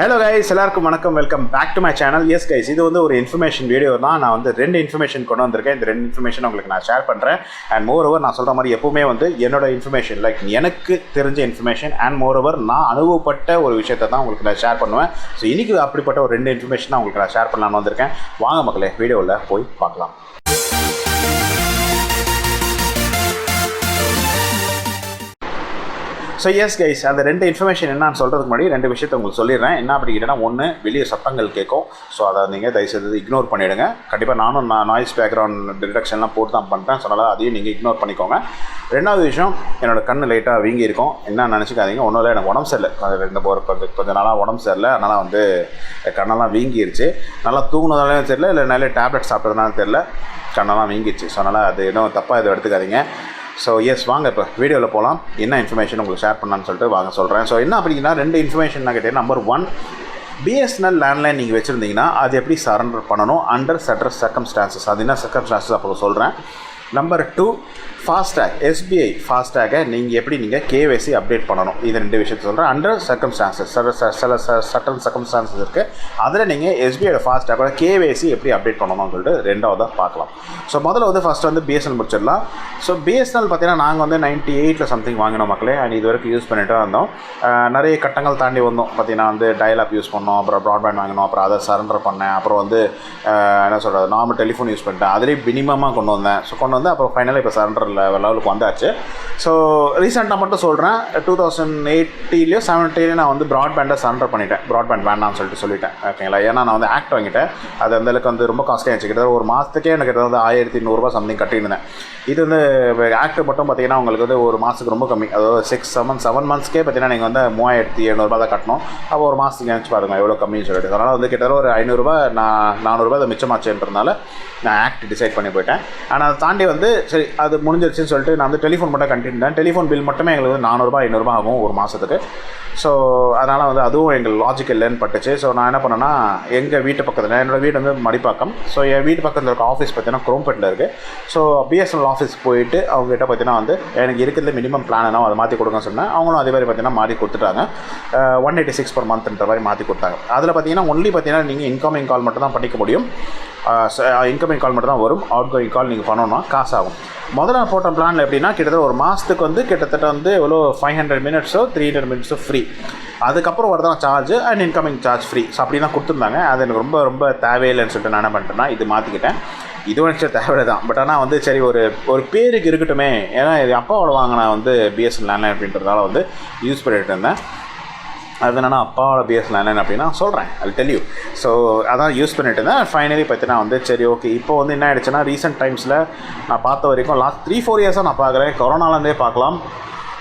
Hello guys, எல்லாருக்கும் வணக்கம். Welcome back to my channel. Yes guys, இது வந்து ஒரு இன்ஃபர்மேஷன் வீடியோ தான். நான் வந்து 2 இன்ஃபர்மேஷன் கொண்டு வந்திருக்கேன். இந்த 2 இன்ஃபர்மேஷன் உங்களுக்கு நான் ஷேர் பண்ணுறேன். அண்ட் மோரோவர் நான் சொல்கிற மாதிரி எப்பவுமே வந்து என்னோட இன்ஃபர்மேஷன் லைக் எனக்கு தெரிஞ்ச இன்ஃபர்மேஷன் அண்ட் மோரோவர் நான் அனுபவப்பட்ட ஒரு விஷயத்தை தான் உங்களுக்கு நான் ஷேர் பண்ணுவேன். ஸோ இன்றைக்கி அப்படிப்பட்ட ஒரு 2 இன்ஃபர்மேஷன் தான் உங்களுக்கு நான் ஷேர் பண்ணலான்னு வந்திருக்கேன். வாங்க மக்களே, வீடியோவில் போய் பார்க்கலாம். ஸோ எஸ் கைஸ், அந்த 2 இன்ஃபர்மேஷன் என்னன்னு சொல்கிறதுக்கு முன்னாடி 2 விஷயத்தை உங்களுக்கு சொல்லிடுறேன். என்ன அப்படின்னா, ஒன்று, வெளியே சத்தங்கள் கேட்கும். ஸோ அதை நீங்கள் தயவுசெய்து இக்னோர் பண்ணிவிடுங்க. கண்டிப்பாக நானும் நாய்ஸ் பேக்ரவுண்ட் டிடெக்ஷன்லாம் போட்டு தான் பண்ணுறேன். ஸோ அதனால் அதையும் நீங்கள் இக்னோர் பண்ணிக்கோங்க. 2வது விஷயம், என்னோடய கண் லைட்டாக வீங்கி இருக்கும். என்ன நினச்சிக்காதீங்க, ஒன்றும் இல்லை, எனக்கு உடம்பு சரியில்லை. இந்த கொஞ்சம் நாளாக உடம்பு சரியில்லை. அதனால் வந்து கண்ணெல்லாம் வீங்கிருச்சு. நல்லா தூங்கினதாலும் தெரியல, இல்லை நிறைய டேப்லெட் சாப்பிட்றதுனாலும் தெரியல, கண்ணெல்லாம் வீங்கிடுச்சு. ஸோ அதனால் அது எதுவும் தப்பாக எதுவும் எடுத்துக்காதீங்க. ஸோ எஸ், வாங்க இப்போ வீடியோவில் போகலாம். என்ன இன்ஃபர்மேஷன் உங்களுக்கு ஷேர் பண்ணலான்னு சொல்லிட்டு வாங்க சொல்கிறேன். ஸோ என்ன அப்படின்னா, 2 இன்ஃபர்மேஷன் நான் கேட்டேன். நம்பர் 1, பிஎஸ்என்எல் லேண்ட்லைன் நீங்கள் வச்சுருந்தீங்கன்னா அது எப்படி சரண்டர் பண்ணணும் அண்டர் சர்டன் சர்க்கம்ஸ்டான்சஸ். அது என்ன சர்க்கம்ஸ்டான்சஸ் அப்போ சொல்கிறேன். நம்பர் 2, ஃபாஸ்டேக், எஸ்பிஐ ஃபாஸ்டேகை நீங்கள் கேஒய்சி அப்டேட் பண்ணணும். இது 2 விஷயத்தை சொல்கிறேன். அண்டர் சர்க்கம்ஸ்டான்சஸ், சில சர்டன் சர்க்கம்ஸ்டான்சஸ் இருக்குது. அதில் நீங்கள் எஸ்பிஐயோட ஃபாஸ்டேக்கோட கேஒய்சி எப்படி அப்டேட் பண்ணணும்னு சொல்லிட்டு 2வதாக பார்க்கலாம். ஸோ முதல்ல வந்து ஃபஸ்ட்டு வந்து பிஎஸ்என்எல் முடிச்சிடலாம். ஸோ பிஎஸ்என்எல் பார்த்தீங்கன்னா நாங்கள் வந்து 98ல் சம்திங் வாங்கினோம் மக்களே. அண்ட் இது வரைக்கும் யூஸ் பண்ணிட்டு தான் இருந்தோம். நிறைய கட்டங்கள் தாண்டி வந்தோம். பார்த்தீங்கன்னா வந்து டயலாப் யூஸ் பண்ணோம், அப்புறம் ப்ராட்பேண்ட் வாங்கினோம், அப்புறம் அதை சரண்டர் பண்ணேன், அப்புறம் வந்து என்ன சொல்கிறது, நார்மல் டெலிஃபோன் யூஸ் பண்ணிட்டேன். அதிலே மினிமமாக கொண்டு வந்தேன். ஸோ கொண்டு வந்து அப்புறம் ஃபைனலாக இப்போ சரண்டர் லெவலுக்கு வந்தாச்சு. ஸோ ரீசெண்டாக மட்டும் சொல்கிறேன், 2080லேயோ 70லேயோ நான் வந்து ப்ராட்பேண்டை சரண்டர் பண்ணிட்டேன். ப்ராட்பேண்ட் வேண்டாம்னு சொல்லிட்டேன். ஓகேங்களா? ஏன்னா நான் வந்து ஆக்ட் வாங்கிட்டேன். அது அந்தளவுக்கு வந்து ரொம்ப காஸ்ட்லியாக ஆச்சு. கிட்டத்தட்ட ஒரு மாதத்துக்கே எனக்கு வந்து 1100 சம்திங் கட்டியிருந்தேன். இது வந்து ஆக்ட் மட்டும் பார்த்தீங்கன்னா உங்களுக்கு வந்து ஒரு மாதத்துக்கு ரொம்ப கம்மி. அதாவது 7 மந்த்ஸ்க்கே பார்த்தீங்கன்னா நீங்கள் வந்து 3700 தான் கட்டணும். அப்போ ஒரு மாதத்துக்கு நினச்சி பாருங்கள் எவ்வளோ கம்மின்னு சொல்லிட்டு. அதனால் வந்து கிட்டத்தட்ட ஒரு 500 400 அதை மிச்சமாச்சுன்றதுனால நான் ஆக்ட் டிசைட் பண்ணி போயிட்டேன். ஆனால் அதை தாண்டி வந்து சரி அது முடிஞ்சிருச்சுன்னு சொல்லிட்டு நான் வந்து டெலிஃபோன் மட்டும் கண்டினியூ. டெலிஃபோன் பில் மட்டுமே எங்களுக்கு வந்து 400 500 ஆகும் ஒரு மாதத்துக்கு. ஸோ அதனால் வந்து அதுவும் எங்கள் லாஜிக் இல்லைன்னு பட்டுச்சு. ஸோ நான் என்ன பண்ணேன்னா, எங்கள் வீட்டு பக்கத்தில், என்னோடய வீடு வந்து மடிப்பாக்கம். ஸோ என் வீட்டு பக்கத்தில் இருக்க ஆஃபீஸ் பார்த்தீங்கன்னா குரோம்பேட்டில் இருக்குது. ஸோ பிஎஸ்என்எல் ஆஃபீஸ்க்கு போயிட்டு அவங்ககிட்ட பார்த்தீங்கன்னா வந்து எனக்கு இருக்கிறது மினிமம் பிளான் என்ன அதை மாற்றி கொடுங்க சொன்னேன். அவங்களும் அதே மாதிரி பார்த்தீங்கன்னா மாற்றி கொடுத்துட்டாங்க. 186 per monthன்ற மாதிரி மாற்றி கொடுத்தாங்க. அதில் பார்த்தீங்கன்னா ஒன்லி பார்த்தீங்கன்னா நீங்கள் இன்கமிங் கால் மட்டும் தான் பண்ணிக்க முடியும். இன்கமிங் கால் மட்டும் தான் வரும். அவுட் கோயிங் கால் நீங்கள் பண்ணணும்னா காசு ஆகும். முதல்ல போட்ட பிளானில் எப்படின்னா, கிட்டத்தட்ட ஒரு மாதத்துக்கு வந்து கிட்டத்தட்ட வந்து எவ்வளோ 500 minutesோ 300 minutesோ ஃப்ரீ. அதுக்கப்புறம் வரதான் charge and incoming charge free. So அப்படி தான் கொடுத்துருந்தாங்க. அது எனக்கு ரொம்ப ரொம்ப தேவையில்லைன்னு சொல்லிட்டு நான் என்ன பண்ணிட்டேன்னா இது மாற்றிக்கிட்டேன். இது நினச்ச தேவை தான். பட் ஆனால் வந்து சரி ஒரு பேருக்கு இருக்கட்டுமே, ஏன்னா இது அப்பாவோட வாங்கின வந்து பிஎஸ்என்எல் லேண்ட்லைன் அப்படின்றதால வந்து யூஸ் பண்ணிட்டு இருந்தேன். அது என்னென்னா அப்பாவோட பிஎஸ்என்எல் லேண்ட்லைன் அப்படின்னா சொல்கிறேன், அது டெல் யூ. ஸோ அதான் யூஸ் பண்ணிட்டு இருந்தேன். ஃபைனலி பார்த்தீங்கன்னா வந்து சரி ஓகே, இப்போ வந்து என்ன ஆகிடுச்சுன்னா, ரீசெண்ட் டைம்ஸில் நான் பார்த்த வரைக்கும் லாஸ்ட் 3-4 இயர்ஸாக நான் பார்க்குறேன், கொரோனாலேருந்தே பார்க்கலாம்,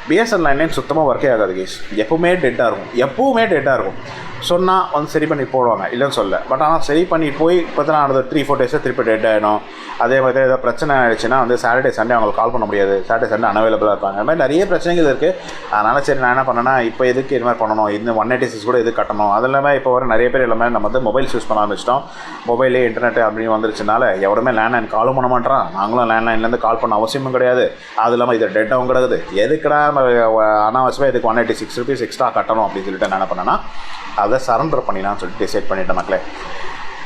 பிஎஸ்என்எல் லைன்லைன் சுத்தமாக ஒர்க்கே ஆகாது கேஸ். எப்பவுமே டெட்டாக இருக்கும். சொன்னால் வந்து சரி பண்ணி போடுவாங்க, இல்லைன்னு சொல்ல. பட் ஆனால் சரி பண்ணி போய் பார்த்தீங்கன்னா அந்த 3-4 டேஸாக திருப்பி டெட் ஆகிடும். அதே மாதிரி ஏதாவது பிரச்சனை ஆகிடுச்சுன்னா வந்து சாட்டர்டே சண்டே அவங்களுக்கு கால் பண்ண முடியாது. சாட்டர்டே சண்டே அன்அவைலபிளாக இருப்பாங்க. அது மாதிரி நிறைய பிரச்சனைகள் இருக்குது. அதனால் சரி நான் என்ன பண்ணேன்னா, இப்போ எதுக்கு இது மாதிரி பண்ணணும், இந்த 186 கூட எது கட்டணும். அது இல்லாமல் இப்போ வர நிறைய பேர் எல்லாமே நம்ம வந்து மொபைல்ஸ் யூஸ் பண்ண ஆரம்பிச்சிட்டோம். மொபைலே இன்டர்நெட் அப்படின்னு வந்துருச்சுனால எவருமே லேண்ட்லைன் காலும் பண்ண மாட்டேறான். நாங்களும் லேண்ட்லைன்லேருந்து கால் பண்ண அவசியமும் கிடையாது. அது இல்லாமல் இது டெட்டாகவும் கிடையாது. எதுக்குடா அனாவசியமாக இதுக்கு 186 rupees எக்ஸ்ட்ரா கட்டணும் அப்படின்னு சொல்லிட்டு நான் என்ன பண்ணேன்னா அதை சரண்டர் பண்ணினான்னு சொல்லிட்டு டிசைட் பண்ணிட்டேன் மக்களே.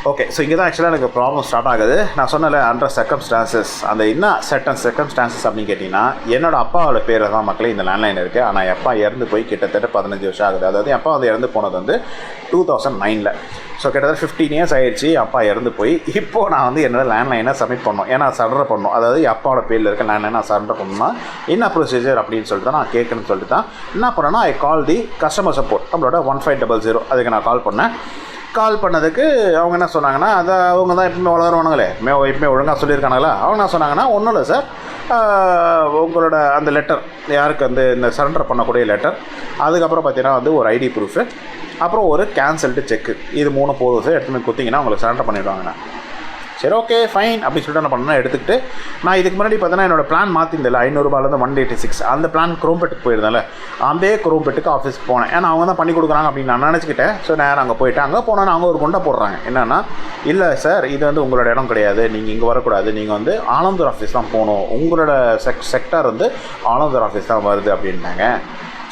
ஓகே, ஸோ இங்கே தான் ஆக்சுவலாக எனக்கு ப்ராப்ளம் ஸ்டார்ட் ஆகுது. நான் சொன்னல அண்டர் சர்க்கம்ஸ்டான்சஸ், அந்த என்ன சர்டன் சர்க்கம்ஸ்டான்சஸ் அப்படின்னு கேட்டிங்கன்னா, என்னோட அப்பாவோட பேர் தான் மக்களே இந்த லேண்ட்லைன் இருக்குது. ஆனால் எப்பா இறந்து போய் கிட்டத்தட்ட 15 வருஷம் ஆகுது. அதாவது அப்பா வந்து இறந்து போனது வந்து 2009. ஸோ கிட்டத்தட்ட 15 years ஆகிடுச்சு அப்பா இறந்து போய். இப்போது நான் வந்து என்னோடய லேண்ட்லைனை சப்மிட் பண்ணணும், ஏன்னா சரண்டர் பண்ணணும். அதாவது அப்பாவோட பேரில் இருக்க லேண்ட்லைனை நான் சரண்டர் பண்ணணும்னா என்ன ப்ரொசீஜர் அப்படின்னு சொல்லிட்டு தான் நான் கேட்கணும்னு சொல்லிட்டு தான் என்ன பண்ணேன்னா, ஐ கால் தி கஸ்டமர் சப்போர்ட், நம்மளோட 1500. அதுக்கு நான் கால் பண்ணேன். கால் பண்ணதுக்கு அவங்க என்ன சொன்னாங்கன்னா, அதை அவங்க தான் எப்பவுமே வளருவானுங்களே, எப்பவுமே ஒழுங்காக சொல்லியிருக்கானுங்களா. அவங்க என்ன சொன்னாங்கன்னா, ஒன்றும் இல்லை சார், உங்களோட அந்த லெட்டர், யாருக்கு வந்து இந்த சரண்டர் பண்ணக்கூடிய லெட்டர், அதுக்கப்புறம் பார்த்தீங்கன்னா வந்து ஒரு ஐடி ப்ரூஃபு, அப்புறம் ஒரு கேன்சல்டு செக்கு, இது 3 போதும் சார், எடுத்துன்னு கொடுத்தீங்கன்னா உங்களுக்கு சரண்டர் பண்ணிவிடுவாங்கண்ணா. சரி ஓகே ஃபைன் அப்படின்னு சொல்லிட்டு என்ன பண்ணேன்னா எடுத்துக்கிட்டு, நான் இதுக்கு முன்னாடி பார்த்தீங்கன்னா என்னோடய பிளான் மாற்றிருந்தில்ல, 500 186 அந்த பிளான் குரோம்பேட்டுக்கு போயிருந்தால, அதே குரோம்பேட்டுக்கு ஆஃபீஸ்க்கு போனேன். ஏன்னா அவங்க தான் பண்ணி கொடுக்குறாங்க அப்படின்னு நான் நினச்சிக்கிட்டேன். ஸோ நேரம் அங்கே போயிட்டு அங்கே போனோன்னா அவங்க ஒரு கொண்டை போடுறாங்க. என்னென்னா, இல்லை சார் இது வந்து உங்களோட இடம் கிடையாது, நீங்கள் இங்கே வரக்கூடாது, நீங்கள் வந்து ஆனந்தூர் ஆஃபீஸ் தான் போகணும், உங்களோட செக்டார் வந்து ஆனந்தூர் ஆஃபீஸ் தான் வருது அப்படின்னாங்க.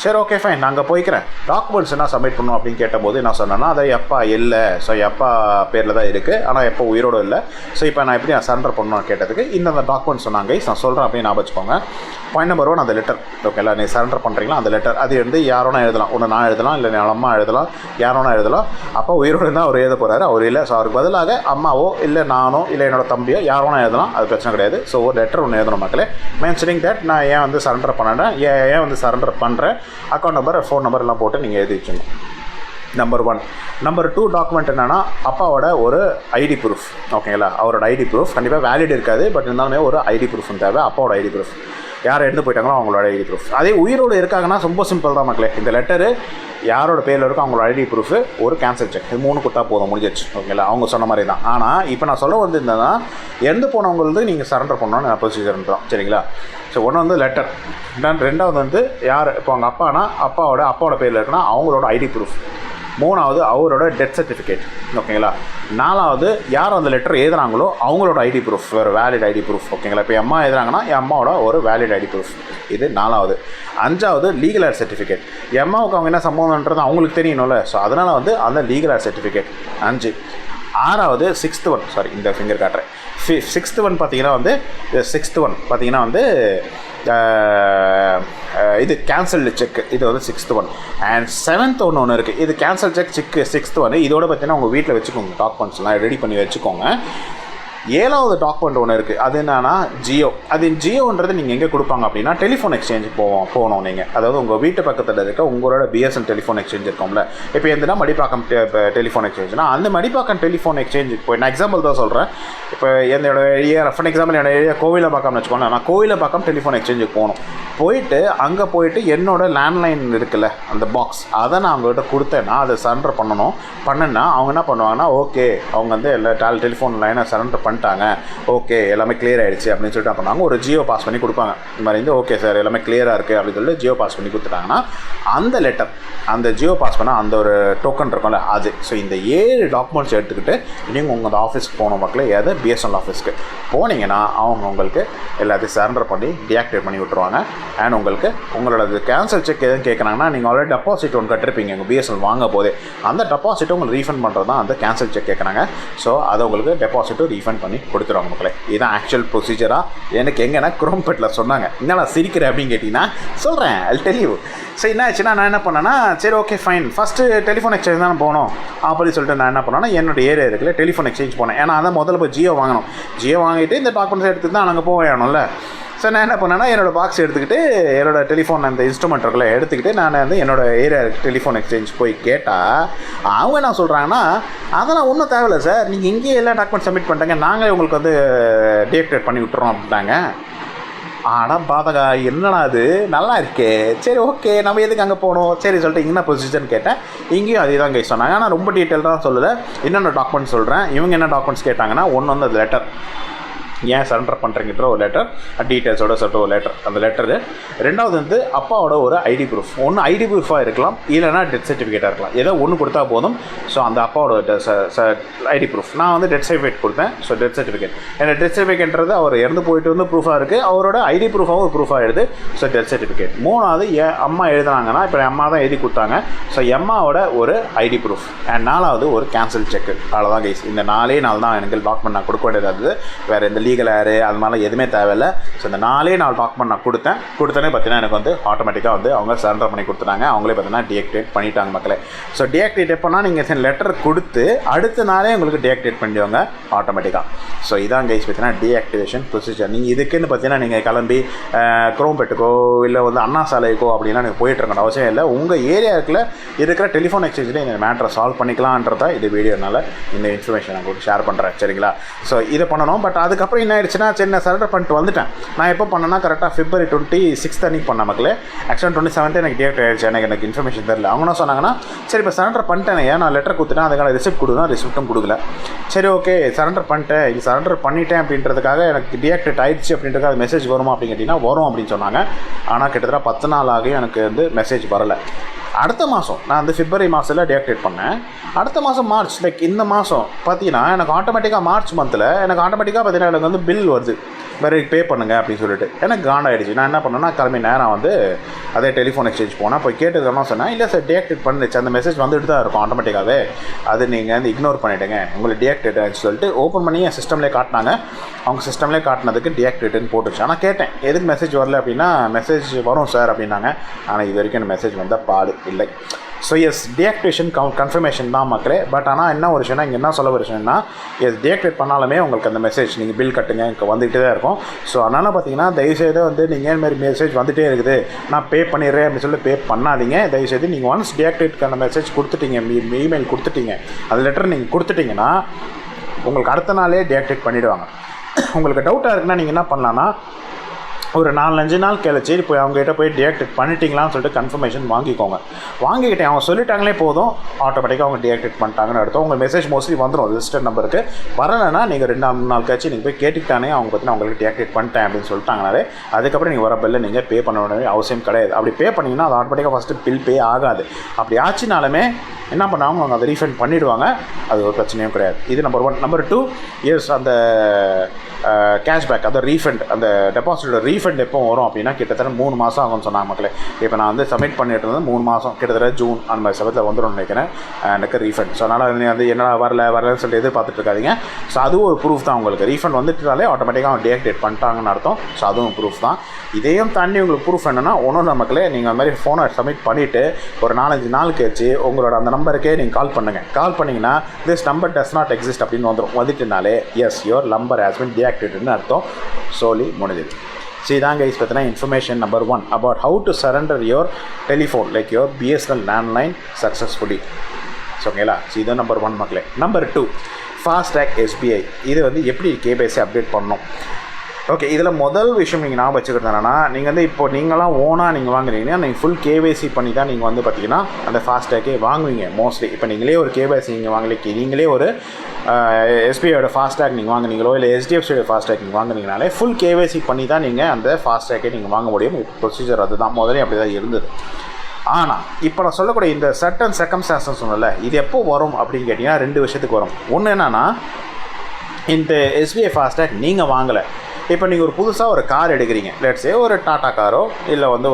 சரி ஓகே ஃபைன் நாங்கள் போய்க்கிறேன், டாக்குமெண்ட்ஸ் என்ன சப்மிட் பண்ணணும் அப்படின்னு கேட்டபோது என்ன சொன்னேன்னா, அதை எப்பா இல்லை, ஸோ எப்பா பேரில் தான் இருக்குது, ஆனால் எப்போ உயிரோடு இல்லை, ஸோ இப்போ நான் எப்படி சரண்டர் பண்ணணும்னு கேட்டதுக்கு இந்த டாக்குமெண்ட்ஸ் சொன்னாங்க. நான் சொல்கிறேன் அப்படின்னு ஞாபகம் வச்சுக்கோங்க. பாயிண்ட் நம்பர் 1 அந்த லெட்டர், ஓகேங்களா, நீ சரண்டர் பண்ணுறீங்களா அந்த லெட்டர், அது வந்து யாரோனா எழுதலாம், ஒன்று நான் எழுதலாம், இல்லை என் அம்மா எழுதலாம், யாரோனா எழுதலாம். அப்போ உயிரோடு இருந்தால் அவர் எழுத போகிறாரு, அவர் இல்லை, ஸோ அவருக்கு பதிலாக அம்மாவோ இல்லை நானோ இல்லை என்னோட தம்பியோ யாரோனா எழுதலாம், அது பிரச்சனை கிடையாது. ஸோ ஒரு லெட்டர் ஒன்று எழுதணும் மக்களே, மென்ஷனிங் தட் நான் ஏன் வந்து சரண்டர் பண்ணேன், ஏன் வந்து சரண்டர் பண்ணுறேன், அக்கௌண்ட் நம்பர் ஃபோன் நம்பர் எல்லாம் போட்டு நீங்கள் எழுதி வச்சுக்கணும். நம்பர் 1. நம்பர் 2 டாக்குமெண்ட் என்னென்னா அப்பாவோட ஒரு ஐடி ப்ரூஃப், ஓகேங்களா, அவரோட ஐடி ப்ரூஃப் கண்டிப்பாக வேலிட் இருக்காது, பட் இருந்தாலுமே ஒரு ஐடி ப்ரூஃப் தேவை, அப்பாவோட ஐடி ப்ரூஃப், யார் எடுத்து போயிட்டாங்களோ அவங்களோட ஐடி ப்ரூஃப். அதே உயிரோடு இருக்காங்கன்னா ரொம்ப சிம்பிள் தான் மக்களே, இந்த லெட்டரு யாரோட பேரில் இருக்கோ அவங்களோட ஐடி ப்ரூஃபு, ஒரு கேன்சல் செக், இது 3 கொடுத்தா போதும், முடிஞ்சிச்சு, ஓகேங்களா, அவங்க சொன்ன மாதிரி தான். ஆனால் இப்போ நான் சொல்ல வந்திருந்தேன்னா இறந்து போனவங்களுக்கு நீங்கள் சரண்டர் பண்ணணும்னு ப்ரொசீஜர்ன்றோம், சரிங்களா. ஸோ ஒன்று வந்து லெட்டர், ரெண்டாவது வந்து யார் இப்போ அவங்க அப்பானா அப்பாவோட பேரில் இருக்குன்னா அவங்களோட ஐடி ப்ரூஃப், 3வது அவரோட டெத் சர்டிஃபிகேட், ஓகேங்களா. 4வது யார் அந்த லெட்டர் எழுதுறாங்களோ அவங்களோட ஐடி ப்ரூஃப், வேறு வேலிட் ஐடி ப்ரூஃப், ஓகேங்களா. இப்போ அம்மா எழுதுறாங்கன்னா என் அம்மாவோட ஒரு வேலிட் ஐடி ப்ரூஃப், இது 4வது. 5வது லீகல் ஏர் சர்டிஃபிகேட், என் அம்மாவுக்கு அவங்க என்ன சம்பவம்ன்றது அவங்களுக்கு தெரியணும்ல, ஸோ அதனால் வந்து அந்த லீகல் ஏர் சர்டிஃபிகேட் 5. 6வது 6th ஒன், சாரி இந்த ஃபிங்கர் காட்டுறேன், 6th ஒன் பார்த்தீங்கன்னா வந்து 6th ஒன் பார்த்தீங்கன்னா வந்து இது கேன்சல்டு செக், இது வந்து 6th ஒன். அண்ட் 7th ஒன்று இருக்குது, இது கேன்சல் செக் 6th ஒன். இதோட பார்த்தீங்கன்னா உங்கள் வீட்டில் வச்சுக்கோங்க, டாக்குமெண்ட்ஸ்லாம் ரெடி பண்ணி வச்சுக்கோங்க. 7வது டாக்குமெண்ட் ஒன்று இருக்குது, அது என்னன்னா ஜியோ. அது ஜியோன்றது நீங்கள் எங்கே கொடுப்பாங்க அப்படின்னா டெலிஃபோன் எக்ஸ்சேஞ்ச் போகணும் நீங்கள், அதாவது உங்கள் வீட்டு பக்கத்தில் இருக்க உங்களோட பிஎஸ்என் டெலிஃபோன் எக்ஸ்சேஞ்ச் இருக்கோம்ல, இப்போ எந்தனா மடிப்பாக்கம் டெலிஃபோன் எக்ஸ்சேஞ்ச்னா அந்த மடிப்பாக்கம் டெலிஃபோன் எக்ஸ்சேஞ்சுக்கு போய், நான் எக்ஸாம்பிள் தான் சொல்கிறேன், இப்போ என்னோட ஏரியா ஃபார் எக்ஸாம்பிள் என்னோட ஏரியா கோவிலப்பாக்கம்னு வச்சுக்கோங்க, நான் கோவிலப்பாக்கம் டெலிஃபோன் எக்ஸ்சேஞ்சுக்கு போகணும், அங்கே போயிட்டு என்னோட லேண்ட்லைன் இருக்குல்ல அந்த பாக்ஸ், அதை நான் அவங்ககிட்ட கொடுத்தேன்னா அதை சரண்டர் பண்ணேன்னா அவங்க என்ன பண்ணுவாங்கன்னா, ஓகே அவங்க வந்து எல்லா டெலிஃபோன் லைனை சரண்டர் பண்ணிட்டாங்க, ஓகே எல்லாமே கிளியர் ஆகிடுச்சு அப்படின்னு சொல்லிட்டு பண்ணுவாங்க, ஒரு ஜியோ பாஸ் பண்ணி கொடுப்பாங்க. இந்த மாதிரி வந்து ஓகே சார் எல்லாமே கிளியராக இருக்குது அப்படின்னு சொல்லிட்டு ஜியோ பாஸ் பண்ணி கொடுத்துட்டாங்கன்னா அந்த லெட்டர், அந்த ஜியோ பாஸ் பண்ணால் அந்த ஒரு டோக்கன் இருக்கும்ல அது. ஸோ இந்த 7 டாக்குமெண்ட்ஸ் எடுத்துக்கிட்டு நீங்கள் உங்கள் ஆஃபீஸ்க்கு போகணும் மக்களே, ஏதாவது பிஎஸ்என்எல் ஆஃபீஸ்க்கு போனீங்கன்னா அவங்க உங்களுக்கு எல்லாத்தையும் சரண்டர் பண்ணி டீஆக்டிவேட் பண்ணி விட்டுருவாங்க. அண்ட் உங்களுக்கு உங்களோட கேன்சல் செக் எதுவும் கேட்குறாங்கன்னா நீங்கள் ஆல்ரெடி டெபாசிட் ஒன்று கட்டிருப்பீங்க உங்கள் பிஎஸ்என்எல் வாங்க போதே, அந்த டெபாசிட்டை உங்களுக்கு ரீஃபண்ட் பண்ணுறது தான் அந்த கேன்சல் செக் கேட்குறாங்க. ஸோ அதை உங்களுக்கு டெபாசிட்டும் ரீஃபண்ட் பண்ணி கொடுத்துருவாங்க மக்களே. இதுதான் ஆக்சுவல் ப்ரொசீஜராக எனக்கு எங்கன்னா குரோம்பேட்டில் சொன்னாங்க. என்னடா சிரிக்கிறேன் அப்படின்னு கேட்டிங்கன்னா சொல்கிறேன், ஐல் டெல் யூ. ஸோ என்ன ஆச்சுன்னா நான் என்ன பண்ணேன்னா, சரி okay fine, first telephone exchange தான் போகணும் அப்படின்னு சொல்லிட்டு நான் என்ன பண்ணேன்னா என்னோட ஏரியா இருக்குல்ல டெலிஃபோன் எக்ஸ்சேஞ்ச் போனேன். ஏன்னா அதான் முதல்ல போய் ஜியோ வாங்கணும், ஜியோ வாங்கிட்டு இந்த டாக்குமெண்ட்ஸ் எடுத்துகிட்டு தான் நாங்கள் போவேணும்ல. ஸோ நான் என்ன பண்ணேன்னா என்னோடய பாக்ஸ் எடுத்துக்கிட்டு என்னோடய டெலிஃபோன் அந்த இன்ஸ்ட்ருமெண்ட் இருக்குல்ல எடுத்துக்கிட்டு நான் வந்து என்னோடய ஏரியா டெலிஃபோன் எக்ஸ்சேஞ்ச் போய் கேட்டால் அவங்க என்ன சொல்கிறாங்கன்னா, அதெல்லாம் ஒன்றும் தேவையில்லை சார், நீங்கள் இங்கேயே எல்லா டாக்குமெண்ட் சப்மிட் பண்ணிட்டாங்க, நாங்களே உங்களுக்கு வந்து டீஆக்டிவேட் பண்ணி விட்டுறோம் அப்படின்ட்டாங்க. ஆனால் பாதகா என்னடா அது நல்லா இருக்கே, சரி ஓகே நம்ம எதுக்கு அங்கே போகணும், சரி சொல்லிட்டு என்ன ப்ரொசீஜர்னு கேட்டேன். இங்கேயும் அதே தான் கேஸ் சொன்னாங்க, ஆனால் ரொம்ப டீட்டெயில் தான் சொல்லலை, என்னென்ன டாக்குமெண்ட்ஸ் சொல்கிறேன். இவங்க என்ன டாக்குமெண்ட்ஸ் கேட்டாங்கன்னா, ஒன்று வந்து அது லெட்டர், ஏன் சரண்டர் பண்ணுறீங்கன்ற ஒரு லெட்டர், டீட்டெயில்ஸோட சொல்லிட்டு ஒரு லெட்டர், அந்த லெட்டரு. ரெண்டாவது வந்து அப்பாவோட ஒரு ஐடி ப்ரூஃப், ஒன்று ஐடி ப்ரூஃபாக இருக்கலாம் இல்லைனா டெத் சர்டிஃபிகேட்டாக இருக்கலாம், ஏதோ ஒன்று கொடுத்தா போதும். ஸோ அந்த அப்பாவோட ஐடி ப்ரூஃப், நான் வந்து டெத் சர்டிஃபிகேட் கொடுத்தேன். ஸோ டெத் சர்டிஃபிகேட், ஏன்னா டெத் சர்டிஃபிகேட்ன்றது அவர் இறந்து போயிட்டு வந்து ப்ரூஃபாக இருக்குது, அவரோட ஐடி ப்ரூஃபாகவும் ஒரு ப்ரூஃபாக எழுது. So death certificate. 3வது என் அம்மா எழுதுனாங்கன்னா, இப்போ என் அம்மா தான் எழுதி கொடுத்தாங்க, ஸோ எம்மாவோட ஒரு ஐடி ப்ரூஃப். அண்ட் 4வது ஒரு கேன்சல் செக். அவ்வளோதான் கைஸ், இந்த 4 தான் எனக்கு டாக்குமெண்ட் நான் கொடுக்க வேண்டியது, வேறு எந்த லீகல் ஏரு அது மாதிரிலாம் எதுவுமே தேவையில்லை. ஸோ இந்த 4 டாக்குமெண்ட் நான் கொடுத்தோன்னே பார்த்தீங்கன்னா எனக்கு வந்து ஆட்டோமேட்டிக்காக வந்து அவங்க சரண்டர் பண்ணி கொடுத்துட்டாங்க, அவங்களே பார்த்தீங்கன்னா டீஆக்டிவேட் பண்ணிட்டாங்க மக்களே. ஸோ டீஆக்டிவேட் எப்போனா நீங்கள் லெட்டர் கொடுத்து அடுத்த நாளே உங்களுக்கு டீஆக்டிவேட் பண்ணிடுவாங்க ஆட்டோமேட்டிக்காக. ஸோ இதான் கைஸ் பார்த்தீங்கன்னா டீஆக்டிவேஷன் ப்ரொசீஜர். நீங்கள் இதுக்குன்னு பார்த்தீங்கன்னா நீங்கள் கிளம்பி குரோம்பேட்டுக்கோ இல்லை வந்து அண்ணா சாலைக்கோ அப்படின்னா நீங்கள் போயிட்டு இருக்கணும் அவசியம் இல்லை. உங்கள் ஏரியாவுக்குள்ள இருக்கிற டெலிஃபோன் எக்ஸ்சேஞ்சில் இந்த மேட்டரை சால்வ் பண்ணிக்கலான்றதா இது வீடியோனால இந்த இன்ஃபர்மேஷன் நான் உங்களுக்கு ஷேர் பண்ணுறேன், சரிங்களா. ஸோ இதை பண்ணணும். பட் அதுக்கப்புறம் என்ன ஆயிடுச்சுன்னா, சரி நான் சரண்டர் பண்ணிட்டு வந்துட்டேன். நான் எப்போ பண்ணேன்னா கரெக்டாக February 26th அன்றைக்கி பண்ண மக்களே. ஆக்சுவலாக 27th எனக்கு டீஆக்டிவேட் ஆகிடுச்சு, எனக்கு இன்ஃபர்மேஷன் தெரியல. அவங்க என்ன சொன்னாங்கன்னா, சரி இப்போ சரண்டர் பண்ணிட்டேன், ஏன் நான் லெட்டர் கொடுத்துட்டேன், அதுக்கான ரிசிப்ட் கொடுத்தா ரிசிப்ட்டும் கொடுக்கல. சரி ஓகே சரண்டர் பண்ணிட்டேன், இது சரண்டர் பண்ணிட்டேன் அப்படின்றதுக்காக எனக்கு டீஆக்டிவேட் ஆகிடுச்சு அப்படின்றதுக்காக அது மெசேஜ் வருமா அப்படின்னு கேட்டிங்கன்னா வரும் அப்படின்னு சொன்னாங்க. ஆனால் கிட்டத்தட்ட 10 நாள் ஆகி எனக்கு வந்து மெசேஜ் வரலை. அடுத்த மாதம் நான் வந்து February மாதத்தில் டீஆக்டிவேட் பண்ணேன். அடுத்த மாதம் மார்ச், லைக் இந்த மாதம் பார்த்தீங்கன்னா எனக்கு ஆட்டோமேட்டிக்காக மார்ச் மந்தில் எனக்கு ஆட்டோமேட்டிக்காக பார்த்தீங்கன்னா எனக்கு வந்து பில் வருது. வேறு பே பண்ணுங்கள் அப்படின்னு சொல்லிட்டு எனக்கு காண்டாயிடுச்சு. நான் என்ன பண்ணேன்னா கிளம்பி நேரம் வந்து அதே டெலிஃபோன் எக்ஸ்சேஞ்ச் போனால் போய் கேட்டதுன்னா சொன்னேன், இல்லை சார் டீஆக்டிவேட் பண்ணிடுச்சு, அந்த மெசேஜ் வந்துட்டு தான் இருக்கும் ஆட்டோமேட்டிக்காகவே, அது நீங்கள் வந்து இக்னோர் பண்ணிவிடுங்க, உங்களுக்கு டீஆக்டிவேட் ஆகிடுச்சு சொல்லிட்டு ஓப்பன் பண்ணி என் சிஸ்டம்லேயே காட்டினாங்க. அவங்க சிஸ்டம்லேயே காட்டினதுக்கு டீஆக்டிவேட்னு போட்டுச்சு. ஆனால் கேட்டேன் எதுக்கு மெசேஜ் வரல அப்படின்னா, மெசேஜ் வரும் சார் அப்படின்னாங்க. ஆனால் இது வரைக்கும் எனக்கு மெசேஜ் வந்தால் பாடு இல்லை. ஸோ எஸ் டீஆக்டிவேஷன் கன்ஃபர்மேஷன் தான் மக்களே. பட் ஆனால் என்ன ஒரு விஷயம்னா, இங்கே என்ன சொல்ல ஒரு விஷயம்னா, எஸ் டீஆக்டிவேட் பண்ணாலுமே உங்களுக்கு அந்த மெசேஜ் நீங்கள் பில் கட்டுங்க இங்கே வந்துகிட்டே தான் இருக்கும். ஸோ அதனால் பார்த்தீங்கன்னா தயவுசெய்து வந்து நீங்கள் இந்த மாதிரி மெசேஜ் வந்துகிட்டே இருக்குது நான் பே பண்ணிடுறேன் அப்படின்னு சொல்லி பே பண்ணாதீங்க. தயவுசெய்து நீங்கள் ஒன்ஸ் டீஆக்டிவேட்க்கான மெசேஜ் கொடுத்துட்டீங்க, இமெயில் கொடுத்துட்டீங்க, அந்த லெட்டர் நீங்கள் கொடுத்துட்டிங்கன்னா உங்களுக்கு அடுத்த நாளே டீஆக்டிவேட் பண்ணிவிடுவாங்க. உங்களுக்கு டவுட்டாக இருக்குன்னா நீங்கள் என்ன பண்ணலான்னா, ஒரு 4-5 நாள் கழிச்சு போய் அவங்ககிட்ட போய் டீஆக்டிவேட் பண்ணிட்டீங்களான்னு சொல்லிட்டு கன்ஃபர்மேஷன் வாங்கிக்கோங்க. வாங்கிக்கிட்டேன் அவங்க சொல்லிட்டாங்களே போதும், ஆட்டோமேட்டிக்காக அவங்க டீஆக்டிவேட் பண்ணிட்டாங்கன்னு அர்த்தம். உங்கள் மெசேஜ் மோஸ்ட்லி வந்துடும் ரிஜிஸ்டர் நம்பருக்கு. வரலைன்னா நீங்கள் 2 நாள் கழிச்சு நீங்கள் போய் கேட்டுக்கிட்டானே அவங்க பார்த்தீங்கன்னா உங்களுக்கு டீஆக்டிவேட் பண்ணிட்டேன் அப்படின்னு சொல்லிட்டாங்கனாலே அதுக்கப்புறம் நீங்கள் வர பில்லை நீங்கள் பே பண்ண வேண்டிய அவசியம் கிடையாது. அப்படி பே பண்ணிங்கன்னா அது ஆட்டோமேட்டிக்காக ஃபஸ்ட்டு பில் பே ஆகாது. அப்படி ஆச்சுனாலுமே என்ன பண்ணாங்க, அவங்க அதை ரீஃபண்ட் பண்ணிவிடுவாங்க, அது ஒரு பிரச்சனையும் கிடையாது. இது நம்பர் 1. நம்பர் 2, எஸ் அந்த கேஷ்பேக், அந்த ரீஃபண்ட், அந்த டெபாசிட்டோட ரீஃபண்ட் எப்போ வரும் அப்படின்னா கிட்டத்தட்ட 3 மாதம் ஆகும்னு சொன்னாங்க மக்களே. இப்போ நான் வந்து சப்மிட் பண்ணிட்டு இருந்தது 3 மாதம், கிட்டத்தட்ட ஜூன் அந்த மாதிரி சமயத்தில் வந்துடும் நினைக்கிறேன் எனக்கு ரீஃபண்ட். ஸோ அதனால் நீங்கள் வந்து என்னடா வரலன்னு சொல்லிட்டு எதிர்பார்த்துட்டு இருக்காதிங்க. ஸோ அதுவும் ஒரு ப்ரூஃப் தான், உங்களுக்கு ரீஃபண்ட் வந்துட்டாலே ஆட்டோமேட்டிக்காக அவங்க டீஆக்டிவேட் பண்ணிட்டாங்கன்னு அர்த்தம். ஸோ அதுவும் ப்ரூஃப் தான். இதையும் தாண்டி உங்களுக்கு ப்ரூஃப் என்னென்னா, ஒன்றும் மக்களே, நீங்கள் அந்த மாதிரி ஃபோனை சப்மிட் பண்ணிவிட்டு ஒரு 4-5 நாள் கழிச்சு உங்களோட அந்த நம்பருக்கே நீங்கள் கால் பண்ணுங்கள். கால் பண்ணிங்கன்னா this number does not exist அப்படின்னு வந்துட்டுனாலே yes your number has been டீஆக்டிவேட்டட்னு அர்த்தம். சொல்லி முடிஞ்சது. ஸோ இதான் கைஸ் பார்த்தீங்கன்னா information number 1 about how to surrender your telephone like your BSNL landline successfully. So ஓகேங்களா. ஸோ இதுதான் நம்பர் 1 மக்களே. Number 2, Fastrack SBI. இது வந்து எப்படி KYC அப்டேட் பண்ணணும். ஓகே, இதில் முதல் விஷயம் நீங்கள் ஞாபகம் வச்சுக்கிறது என்னென்னா, நீங்கள் வந்து இப்போ நீங்களாம் ஓனாக நீங்கள் வாங்குறீங்கன்னா நீங்கள் ஃபுல் KYC பண்ணி தான் நீங்கள் வந்து பார்த்தீங்கன்னா அந்த ஃபாஸ்டேக்கே வாங்குவீங்க மோஸ்ட்லி. இப்போ நீங்களே ஒரு KYC நீங்கள் வாங்கலைக்கு, நீங்களே ஒரு SBIயோட ஃபாஸ்டேக் நீங்கள் வாங்குனீங்களோ இல்லை HDFCயோட ஃபாஸ்டேக் நீங்கள் வாங்குனீங்கனாலே ஃபுல் KYC பண்ணி தான் நீங்கள் அந்த ஃபாஸ்டேக்கே நீங்கள் வாங்க முடியும். ப்ரொசீஜர் அதுதான், முதலே அப்படி தான் இருந்தது. ஆனால் இப்போ நான் சொல்லக்கூடிய இந்த சர்டன் சர்க்கம்ஸ்டான்சஸ் சொன்னல, இது எப்போ வரும் அப்படின்னு கேட்டிங்கன்னா 2 விஷயத்துக்கு வரும். ஒன்று என்னென்னா, இந்த SBI ஃபாஸ்டேக் நீங்கள் வாங்கலை, இப்போ நீங்கள் ஒரு புதுசாக ஒரு கார் எடுக்கிறீங்க, லெட்ஸே ஒரு டாட்டா காரோ இல்லை வந்து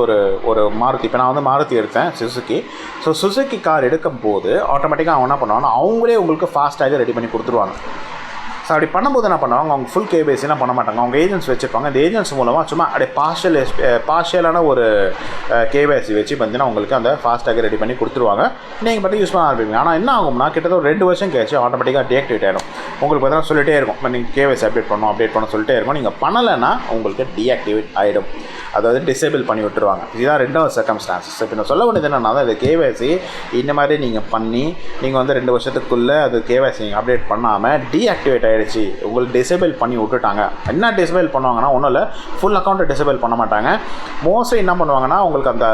ஒரு மாருதி. இப்போ நான் வந்து மாருதி எடுத்தேன், சுசுக்கி. ஸோ சுசுக்கி கார் எடுக்கும் போது ஆட்டோமேட்டிக்காக அவங்க என்ன பண்ணுவாங்கன்னா, அவங்களே உங்களுக்கு ஃபாஸ்டாக ரெடி பண்ணி கொடுத்துருவாங்க. ஸோ அப்படி பண்ணும்போது என்ன பண்ணுவாங்க, அவங்க ஃபுல் KYCலாம் பண்ண மாட்டாங்க, அவங்க ஏஜென்ட்ஸ் வச்சுருப்பாங்க. இந்த ஏஜென்ட்ஸ் மூலமாக சும்மா அப்படியே பார்ஷியலான ஒரு KYC வச்சு பார்த்தீங்கன்னா உங்களுக்கு அந்த ஃபாஸ்டாக ரெடி பண்ணி கொடுத்துருவாங்க. நீங்கள் மட்டும் யூஸ் பண்ண ஆரம்பிப்பீங்க. ஆனால் என்ன ஆகும்னா, கிட்டத்தட்ட ஒரு 2 வருஷம் கழிச்சு ஆட்டோமேட்டிக்காக டீஆக்டிவேட் ஆகிடும். உங்களுக்கு பார்த்தீங்கன்னா சொல்லிட்டே இருக்கும், இப்போ நீங்கள் KYC அப்டேட் பண்ண சொல்லிட்டே இருக்கும். நீங்கள் பண்ணலைன்னா உங்களுக்கு டீஆக்டிவேட் ஆகிடும், அதாவது டிசேபிள் பண்ணி விட்டுருவாங்க. இதுதான் 2வது சர்க்கம்ஸ்டான்சஸ். இப்போ நான் சொல்ல வேண்டியது என்னென்னா, அது KYC இந்த மாதிரி நீங்கள் பண்ணி நீங்கள் வந்து 2 வருஷத்துக்குள்ளே அது KYC நீங்கள் அப்டேட் பண்ணாமல் டீஆக்டிவேட் ஆகிடுச்சு, உங்களுக்கு டிசேபிள் பண்ணி விட்டுட்டாங்க. என்ன டிசேபிள் பண்ணுவாங்கன்னா, ஒன்றும் இல்லை, ஃபுல் அக்கௌண்ட்டை டிசேபிள் பண்ண மாட்டாங்க. மோஸ்ட்லி என்ன பண்ணுவாங்கன்னா, உங்களுக்கு அந்த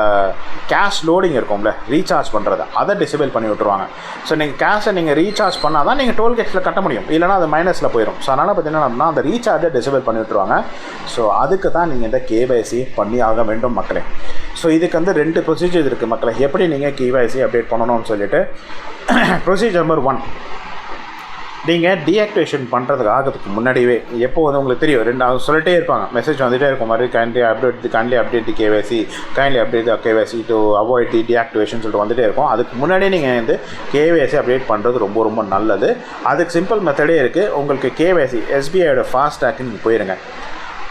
கேஷ் லோடிங் இருக்கும்ல, ரீசார்ஜ் பண்ணுறது, அதை டிசேபிள் பண்ணி விட்டுருவாங்க. ஸோ நீங்கள் கேஷை நீங்கள் ரீசார்ஜ் பண்ணால் தான் நீங்கள் டோல்கேட்ஸில் கட்ட முடியும், இல்லைனா அது மைனஸில் போயிடும். ஸோ அதனால் பார்த்தீங்கன்னா அந்த ரீசார்ஜை டிசேபிள் பண்ணி விட்டுருவாங்க. ஸோ அதுக்கு தான் நீங்கள் இந்த KYC பண்ணி ஆக வேண்டும் மக்களே. ஸோ இதுக்கு வந்து 2 ப்ரொசீஜர் இருக்குது மக்களே, எப்படி நீங்கள் KYC அப்டேட் பண்ணணும்னு சொல்லிட்டு. ப்ரொசீஜர் நம்பர் 1, நீங்கள் டீஆக்டிவேஷன் பண்ணுறதுக்கு ஆகிறதுக்கு முன்னாடியே எப்போ வந்து உங்களுக்கு தெரியும், 2 சொல்லிட்டே இருப்பாங்க, மெசேஜ் வந்துகிட்டே இருக்கும் மாதிரி, kindly update the KYC, kindly update the KYC to avoid the deactivation சொல்லிட்டு வந்துகிட்டே இருக்கும். அதுக்கு முன்னாடியே நீங்கள் வந்து KYC அப்டேட் பண்ணுறது ரொம்ப ரொம்ப நல்லது. அதுக்கு சிம்பிள் மெத்தடே இருக்குது. உங்களுக்கு KYC SBIயோட ஃபாஸ்டாக்கு நீங்கள் போயிடுங்க.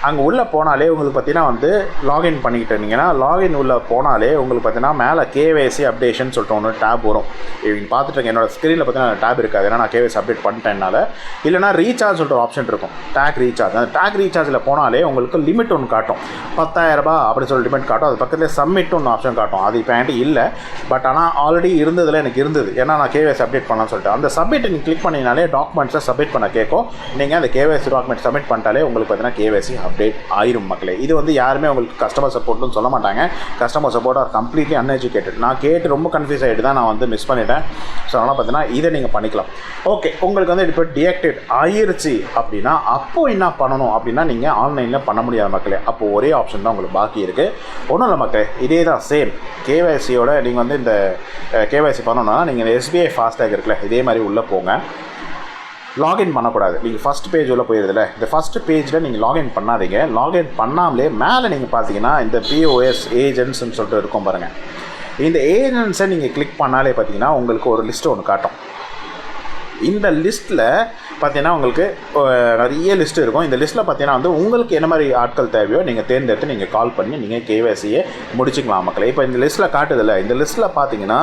அங்கே உள்ளே போனாலே உங்களுக்கு பார்த்தீங்கன்னா வந்து லாகின் பண்ணிக்கிட்டு இருந்தீங்கன்னா, லாகின் உள்ளே போனாலே உங்களுக்கு பார்த்தீங்கன்னா மேலே KYC அப்டேஷன் சொல்லிட்டு ஒன்று டேப் வரும். நீங்கள் பார்த்துட்டு என்னோட ஸ்க்ரீனில் பார்த்தீங்கன்னா டேப் இருக்காது, ஏன்னா நான் KYC அப்டேட் பண்ணிட்டேன்னால. இல்லைனா ரீசார்ஜ் சொல்லிட்டு ஒரு ஆப்ஷன் இருக்கும், டேக் ரீசார்ஜ். அந்த டேக் ரீசார்ஜில் போனாலே உங்களுக்கு லிமிட் ஒன்று காட்டும், 10,000 ரூபாய் அப்படி சொல்லி லிமிட் காட்டும். அது பக்கத்தில் சப்மிட் ஒன்று ஆப்ஷன் காட்டும். அது இப்போ என்கிட்ட இல்லை, பட் ஆனால் ஆல்ரெடி இருந்ததில் எனக்கு இருந்தது, ஏன்னா நான் KYC அப்டேட் பண்ணலான்னு சொல்லிட்டு. அந்த சப்மிட் நீங்கள் கிளிக் பண்ணினாலே டாக்குமெண்ட்ஸை சப்மிட் பண்ண கேட்கும். நீங்கள் அந்த KYC டாக்குமெண்ட் சப்மிட் பண்ணிட்டாலே உங்களுக்கு பார்த்தீங்கன்னா KYC அப்டேட் ஆயிரும் மக்களே. இது வந்து யாருமே உங்களுக்கு கஸ்டமர் சப்போர்ட்னு சொல்ல மாட்டாங்க. Customer support are completely uneducated. நான் கேட்டு ரொம்ப கன்ஃபியூஸ் ஆகிட்டு தான் நான் வந்து மிஸ் பண்ணிட்டேன். ஸோ அதனால் பார்த்தீங்கன்னா இதை நீங்கள் பண்ணிக்கலாம். ஓகே, உங்களுக்கு வந்து இப்போ டீஆக்டிவேட் ஆயிருச்சு அப்படின்னா அப்போது என்ன பண்ணணும் அப்படின்னா, நீங்கள் ஆன்லைனில் பண்ண முடியாத மக்களே. அப்போது ஒரே ஆப்ஷன் தான் உங்களுக்கு பாக்கி இருக்குது. ஒன்றும் இல்லை மக்களே, இதே தான் சேம் KYCயோட நீங்கள் வந்து இந்த KYC பண்ணணும்னா நீங்கள் இந்த SBI ஃபாஸ்டாக் இருக்குல்ல, இதே மாதிரி உள்ளே போங்க. லாகின் பண்ணக்கூடாது. நீங்கள் ஃபஸ்ட் பேஜ் உள்ள போயிருதில்ல, இந்த ஃபஸ்ட் பேஜில் நீங்கள் லாகின் பண்ணாதீங்க. லாகின் பண்ணாமலே மேலே நீங்கள் பார்த்தீங்கன்னா இந்த பிஓஎஸ் ஏஜென்ட்ஸ்ன்னு சொல்லிட்டு இருக்கும் பாருங்கள். இந்த ஏஜென்ட்ஸை நீங்கள் கிளிக் பண்ணாலே பார்த்தீங்கன்னா உங்களுக்கு ஒரு லிஸ்ட்டு ஒன்று காட்டும். இந்த லிஸ்ட்டில் பார்த்தீங்கன்னா உங்களுக்கு நிறைய லிஸ்ட் இருக்கும். இந்த லிஸ்ட்டில் பார்த்தீங்கன்னா வந்து உங்களுக்கு என்ன மாதிரி ஆட்கள் தேவையோ நீங்கள் தேர்ந்தெடுத்து நீங்கள் கால் பண்ணி நீங்கள் கேஒய்சியை முடிச்சுக்கலாம் மக்களே. இப்போ இந்த லிஸ்ட்டில் காட்டுதில்ல, இந்த லிஸ்ட்டில் பார்த்தீங்கன்னா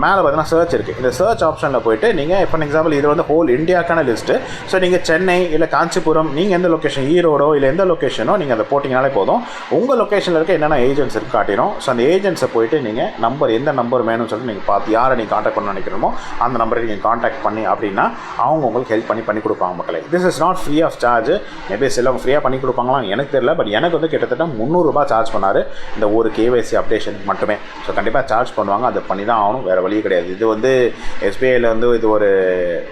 மேலே பார்த்தீங்கன்னா சர்ச் இருக்குது. இந்த சர்ச் ஆப்ஷனில் போய்ட்டு நீங்கள் ஃபார் எக்ஸாம்பிள் இது வந்து ஹோல் இந்தியாக்கான லிஸ்ட்டு. ஸோ நீங்கள் சென்னை இல்லை காஞ்சிபுரம், நீங்கள் எந்த லொக்கேஷன், ஈரோடோ இல்லை எந்த லொக்கேஷனோ நீங்கள் அதை போட்டிங்கனாலே போதும். உங்கள் லொக்கேஷனில் இருக்க என்னென்ன ஏஜென்ட்ஸ் இருக்குது காட்டிடும். ஸோ அந்த ஏஜென்ட்ஸை போய்ட்டு நீங்கள் நம்பர் எந்த நம்பர் வேணும்னு சொல்லிட்டு நீங்கள் பார்த்து யாரை நீங்கள் காண்டாக்ட் பண்ண நினைக்கிறோமோ அந்த நம்பரை நீங்கள் காண்டாக்ட் பண்ணி அப்படின்னா அவங்க உங்களுக்கு ஹெல்ப் பண்ணி கொடுப்பாங்க மக்களே. This is not free of charge. Maybe சிலவங்க ஃப்ரீயாக பண்ணி கொடுப்பாங்களா எனக்கு தெரியல. பட் எனக்கு வந்து கிட்டத்தட்ட 300 ரூபாய் சார்ஜ் பண்ணார் இந்த ஒரு கேஒய்சி அப்டேஷனுக்கு மட்டுமே. ஸோ கண்டிப்பாக சார்ஜ் பண்ணுவாங்க, அதை பண்ணி தான் ஆகணும், வேறு வழியே கிடையாது. இது வந்து எஸ்பிஐயில் வந்து இது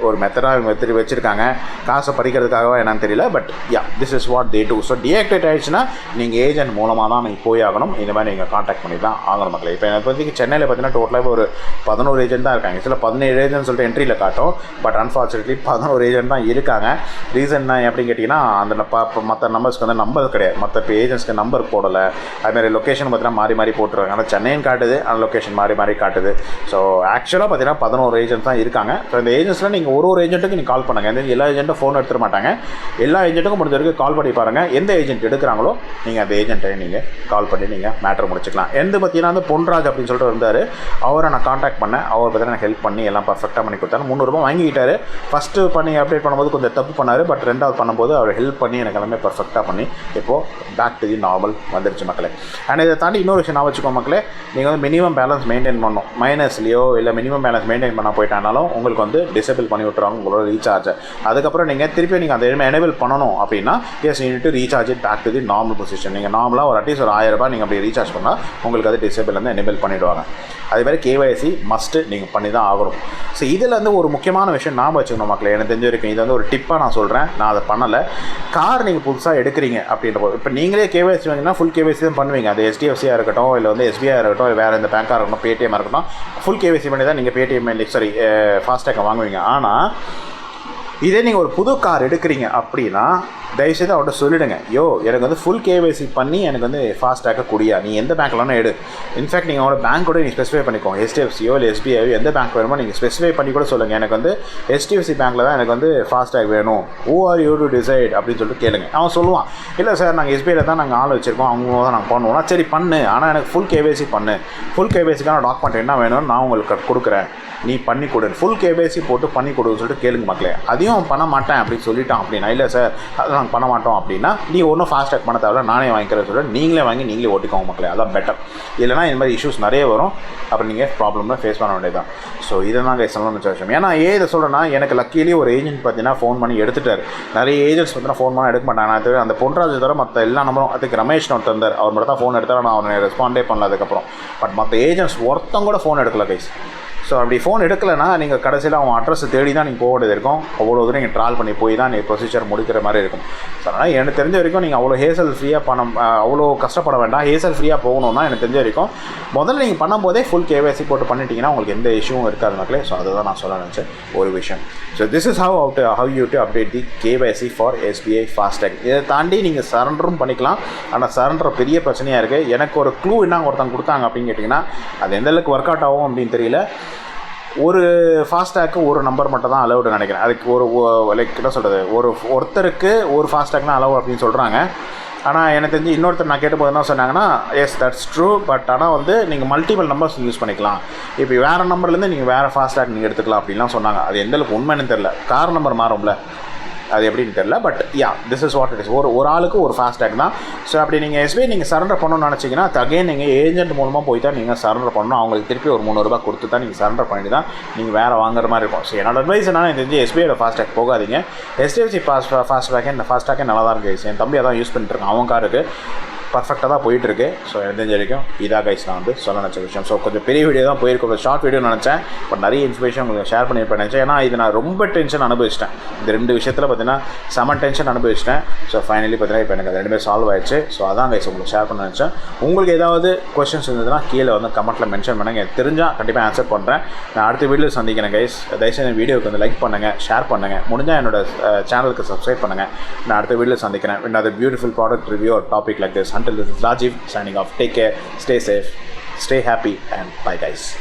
ஒரு மெத்தடாக வச்சுருக்காங்க, காசை பறிக்கிறதுக்காகவா என்னன்னு தெரியல. But this is what they do. So deactivate ஆகிடுச்சுன்னா நீங்கள் ஏஜென்ட் மூலமாக தான் நீங்கள் போய் ஆகணும். இந்த மாதிரி நீங்கள் காண்டாக்ட் பண்ணி தான் ஆகணும் மக்களே. இப்போ இப்போதைக்கு சென்னையில் பார்த்தீங்கன்னா டோட்டலாக ஒரு 11 ஏஜென்ட் தான் இருக்காங்க. சில 17 ஏஜென்ட் சொல்லிட்டு என்ட்ரியில் காட்டும். பட் அன்ஃபார்ச்சுனேட்லி 11 ஏஜென்ட் தான் இருக்காங்க. ரீசன் எப்படின்னு கேட்டிங்கன்னா அந்த மற்ற நம்பர்ஸ்க்கு வந்து நம்பர் கிடையாது, மற்ற இப்போ ஏஜென்ட்ஸ்க்கு நம்பர் போடலை. அதுமாதிரி லொக்கேஷன் பார்த்தீங்கன்னா மாறி போட்டுருவாங்க. ஆனால் சென்னைன்னு காட்டுது, அந்த லொக்கேஷன் மாறி காட்டுது. ஸோ ஆக்சுவலாக பார்த்தீங்கன்னா 11 ஏஜென்ட் தான் இருக்காங்க. ஸோ இந்த ஏஜென்ட்ஸில் நீங்கள் ஒரு ஏஜென்ட்டுக்கு நீங்கள் கால் பண்ணுங்கள். எல்லா ஏஜென்ட்டும் ஃபோன் எடுத்துட மாட்டாங்க. எல்லா ஏஜென்ட்டுக்கும் முடிஞ்ச வரைக்கும் கால் பண்ணி பாருங்கள். எந்த ஏஜென்ட் எடுக்கிறாங்களோ நீங்கள் அந்த ஏஜென்ட்டை நீங்கள் கால் பண்ணி நீங்கள் மேட்ரு முடிச்சுக்கலாம். பார்த்தீங்கன்னா வந்து பொன்ராஜ் அப்படின்னு சொல்லிட்டு இருந்தார். அவரை நான் காண்டாக்ட் பண்ணேன். அவர் பார்த்தீங்கன்னா எனக்கு ஹெல்ப் பண்ணி எல்லாம் பர்ஃபெக்டாக பண்ணி கொடுத்தாரு. 300 ரூபாய் வாங்கிக்கிட்டாரு. ஃபஸ்ட்டு பண்ணி அப்டேட் பண்ணும்போது கொஞ்சம் தப்பு பண்ணார். பட் ரெண்டாவது பண்ணும்போது அவர் ஹெல்ப் பண்ணி எனக்கு எல்லாமே பர்ஃபெக்டாக பண்ணி இப்போது பேக் டு தி நார்மல் வந்துருச்சு மக்களே. அண்ட் இதை தாண்டி இன்னொரு விஷயம் நான் வச்சுக்கோ மக்களே, நீங்கள் வந்து மினிமம் பேலன்ஸ் மெயின்டைன் பண்ணணும். மைனஸ்லையோ இல்லை மினிமம் பேலன்ஸ் மெயின்டைன் பண்ண போயிட்டானாலும் உங்களுக்கு வந்து டிசேபிள் பண்ணி விட்டுருவாங்க உங்களோட ரீசார்ஜை. அதுக்கப்புறம் நீங்கள் திருப்பி நீங்கள் அதை எனேபிள் பண்ணணும் அப்படின்னா yes you need to recharge it back to the normal position. நீங்கள் நார்மலாக ஒரு அட்லீஸ்ட் ஒரு 1000 ரூபாய் நீங்கள் அப்படி ரீசார்ஜ் பண்ணால் உங்களுக்கு அது டிசேபிள் வந்து எனேபிள் பண்ணிவிடுவாங்க. அதேமாதிரி கேஒய்சி மஸ்ட்டு நீங்கள் பண்ணி தான் ஆகணும். ஸோ இதில் வந்து ஒரு முக்கியமான விஷயம் நான் வச்சுக்கணும் மக்களே, எனக்கு தெரிஞ்ச வரைக்கும் இது வந்து ஒரு டிப்பாக நான் சொல்கிறேன். நான் அதை பண்ணலை. கார் நீங்கள் புதுசாக எடுக்கிறீங்க அப்படின்ற போது இப்போ நீங்களே கேஒய்சி வாங்கினா ஃபுல் கேஒய்சி தான் பண்ணுவீங்க. அது HDFCயாக இருக்கட்டும், இல்லை வந்து SBI இருக்கட்டும், இல்லை வேறு எந்த பேங்காக இருக்கட்டும், பேடிஎம்மாக இருக்கட்டும், ஃபுல் கேஒய்சி பண்ணி தான் நீங்கள் பேடிஎம் ஃபாஸ்டேக்கை வாங்குவீங்க. ஆனால் இதே நீங்கள் ஒரு புது கார் எடுக்கிறீங்க அப்படின்னா தயவுசெய்து அவர்கிட்ட சொல்லிவிடுங்க, எனக்கு வந்து ஃபுல் கேஒய்சி பண்ணி எனக்கு வந்து ஃபாஸ்டேக்கை குடியா, நீ எந்த பேங்க்லாம் எடு. இன்ஃபேக்ட் நீங்கள் அவங்களோட பேங்க்கோட நீங்கள் ஸ்பெசிஃபை பண்ணிக்கோங்க. HDFCயோ இல்லை SBIயோ எந்த பேங்க் வேணுமோ நீங்கள் ஸ்பெசிஃபை பண்ணி கூட சொல்லுங்கள். எனக்கு வந்து HDFC பேங்க்கில் தான் எனக்கு வந்து ஃபாஸ்டேக் வேணும், who are you to decide அப்படின்னு சொல்லிட்டு கேளுங்க. அவன் சொல்லுவான், இல்லை சார் நாங்கள் SBIயில் தான் நாங்கள் ஆள் வச்சுருக்கோம், அவங்க தான் நாங்கள் பண்ணுவோம்னா சரி பண்ணு, ஆனால் எனக்கு ஃபுல் கேஒய்சி பண்ணு, ஃபுல் கேஒய்சிக்கான டாக்குமெண்ட் என்ன வேணும்னு நான் உங்களுக்கு கொடுக்குறேன், நீ பண்ணி கொடு, ஃபுல் கேஒய்சி போட்டு பண்ணி கொடுன்னு சொல்லிட்டு கேளுங்க மக்களே. அதையும் பண்ண மாட்டேன் அப்படின்னு சொல்லிட்டான் அப்படின்னா, இல்லை சார் அதை நாங்கள் பண்ண மாட்டோம் அப்படின்னா நீ ஒன்றும் ஃபாஸ்டேக் பண்ண தேவை, நானே வாங்கிக்கிறேன் சொல்லிட்டு நீங்களே வாங்கி நீங்களே ஓட்டிக்கோங்க மக்களே. அதான் பெட்டர். இல்லைனா இந்த மாதிரி இஷ்யூஸ் நிறைய வரும், அப்புறம் நீங்கள் ப்ராப்ளம்லாம் ஃபேஸ் பண்ண வேண்டியதான். ஸோ இதை தான் சொல்லணும்னு வச்ச விஷயம். ஏன்னா இதை சொல்கிறேன்னா எனக்கு லக்கிலி ஒரு ஏஜென்ட் பார்த்தீங்கன்னா ஃபோன் பண்ணி எடுத்துட்டார். நிறைய ஏஜென்ட்ஸ் பார்த்தீங்கன்னா ஃபோன் பண்ணால் எடுக்க மாட்டாங்க. அது அந்த பொன்ராஜ் தவிர மற்ற எல்லா நம்பரும் அதுக்கு ரமேஷ் ஒருத்தர் இருந்தார், அவர் மட்டும் தான் ஃபோன் எடுத்தார். நான் அவனை ரெஸ்பாண்டே பண்ணல அதுக்கப்புறம். பட் மற்ற ஏஜென்ட்ஸ் ஒருத்தங்க கூட ஃபோன் எடுக்கல கைஸ். ஸோ அப்படி ஃபோன் எடுக்கலைன்னா நீங்கள் கடைசியில் அவன் அட்ரஸை தேடி தான் நீங்கள் போக வேண்டியது இருக்கும். அவ்வளோ தூரம் நீங்கள் ட்ராவல் பண்ணி போய் தான் நீங்கள் ப்ரொசீஜர் முடிக்கிற மாதிரி இருக்கும். ஸோ அதனால் எனக்கு தெரிஞ்ச வரைக்கும் நீங்கள் அவ்வளோ ஹேசல் ஃப்ரீயாக அவ்வளோ கஷ்டப்பட வேண்டாம். ஹேசல் ஃப்ரீயாக போகணுன்னா எனக்கு தெரிஞ்ச வரைக்கும் முதல்ல நீங்கள் பண்ணும்போதே ஃபுல் கேஒய்சி போட்டு பண்ணிட்டீங்கன்னா உங்களுக்கு எந்த இஷ்யூவும் இருக்காது மக்களே. ஸோ அதுதான் நான் சொல்ல நினச்சேன் ஒரு விஷயம். So this is how you to update the KYC for SBI FASTag. இதை தாண்டி நீங்கள் சரண்டரும் பண்ணிக்கலாம். ஆனால் சரண்டர் பெரிய பிரச்சனையாக இருக்குது. எனக்கு ஒரு க்ளூ என்ன ஒருத்தங்க கொடுத்தாங்க அப்படின்னு கேட்டிங்கன்னா, அது எந்த அளவுக்கு ஒர்க் அவுட் ஆகும் அப்படின்னு தெரியல. ஒரு ஃபாஸ்டேக்கு ஒரு நம்பர் மட்டும் தான் அலவுடு நினைக்கிறேன். அதுக்கு ஒரு லைக் என்ன சொல்கிறது, ஒருத்தருக்கு ஒரு ஃபாஸ்டேக் தான் அலவு அப்படின்னு சொல்கிறாங்க. ஆனால் எனக்கு தெரிஞ்சு இன்னொருத்தர் நான் கேட்டபோது என்ன சொன்னாங்கன்னா, எஸ் தட்ஸ் ட்ரூ, பட் ஆனால் வந்து நீங்கள் மல்டிபிள் நம்பர்ஸ் யூஸ் பண்ணிக்கலாம். இப்போ வேறு நம்பர்லேருந்து நீங்கள் வேறு ஃபாஸ்டேக் நீங்கள் எடுத்துக்கலாம் அப்படின்லாம் சொன்னாங்க. அது எந்தளவுக்கு உண்மைன்னு தெரில. கார் நம்பர் மாறும்ல, அது எப்படின்னு தெரில. But this is what it is. ஒரு ஆளுக்கு ஒரு ஃபாஸ்டேக் தான். ஸோ அப்படி நீங்கள் SBI நீங்கள் சரண்டர் பண்ணணும்னு நினச்சிங்கன்னா அகைன் நீங்கள் ஏஜென்ட் மூலமாக போய் தான் நீங்கள் சரண்டர் பண்ணணும். அவங்களுக்கு திருப்பி ஒரு 300 ரூபாய் கொடுத்து தான் நீங்கள் சரண்டர் பண்ணி தான் நீங்கள் வேறு வாங்குற மாதிரி இருக்கும். ஸோ என்னோட அட்வைஸ் என்ன, எனக்கு தெரிஞ்சு SBIயோட ஃபாஸ்டேக் போகாதீங்க. HDFC ஃபாஸ்டேக்கே இந்த ஃபாஸ்டேக்கே நல்லா தான் இருக்குது. என் தம்பி அதான் யூஸ் பண்ணிட்டுருக்கான் அவன் காருக்கு. பர்ஃபெக்டாக தான் போயிட்டுருக்கு. ஸோ எனக்கு தெரிஞ்ச வரைக்கும் இதாக கைஸ் நான் வந்து சொல்ல நினச்ச விஷயம். ஸோ கொஞ்சம் பெரிய வீடியோ தான் போயிருக்கோம், கொஞ்சம் ஷார்ட் வீடியோ நினச்சேன். பட் நிறைய இன்ஃபர்மேஷன் உங்களுக்கு ஷேர் பண்ணியிருப்பேன் நினச்சேன். ஏன்னா இது நான் ரொம்ப டென்ஷன் அனுபவிச்சிட்டேன். இந்த 2 விஷயத்தில் பார்த்தீங்கன்னா செம டென்ஷன் அனுபவிச்சிட்டேன். ஸோ ஃபைனலி பார்த்தீங்கன்னா இப்போ எனக்கு அது 2 சால்வ் ஆயிடுச்சு. ஸோ அதான் கைஸ் உங்களுக்கு ஷேர் பண்ண நினச்சேன். உங்களுக்கு ஏதாவது கொஸ்டின்ஸ் இருந்ததுன்னா கீழே வந்து கமெண்ட்டில் மென்ஷன் பண்ணுங்கள். எனக்கு தெரிஞ்சால் கண்டிப்பாக ஆன்சர் பண்ணுறேன். நான் அடுத்த வீடியோ சந்திக்கிறேன் கைஸ். தயவுசெய்து வீடியோக்கு வந்து லைக் பண்ணுங்கள், ஷேர் பண்ணுங்கள், முடிஞ்சால் என்னோட சேனலுக்கு சப்ஸ்கிரைப் பண்ணுங்கள். நான் அடுத்த வீடியோ சந்திக்கிறேன். another beautiful product review or topic like this. Until this is Rajiv signing off. Take care, stay safe, stay happy, and bye guys.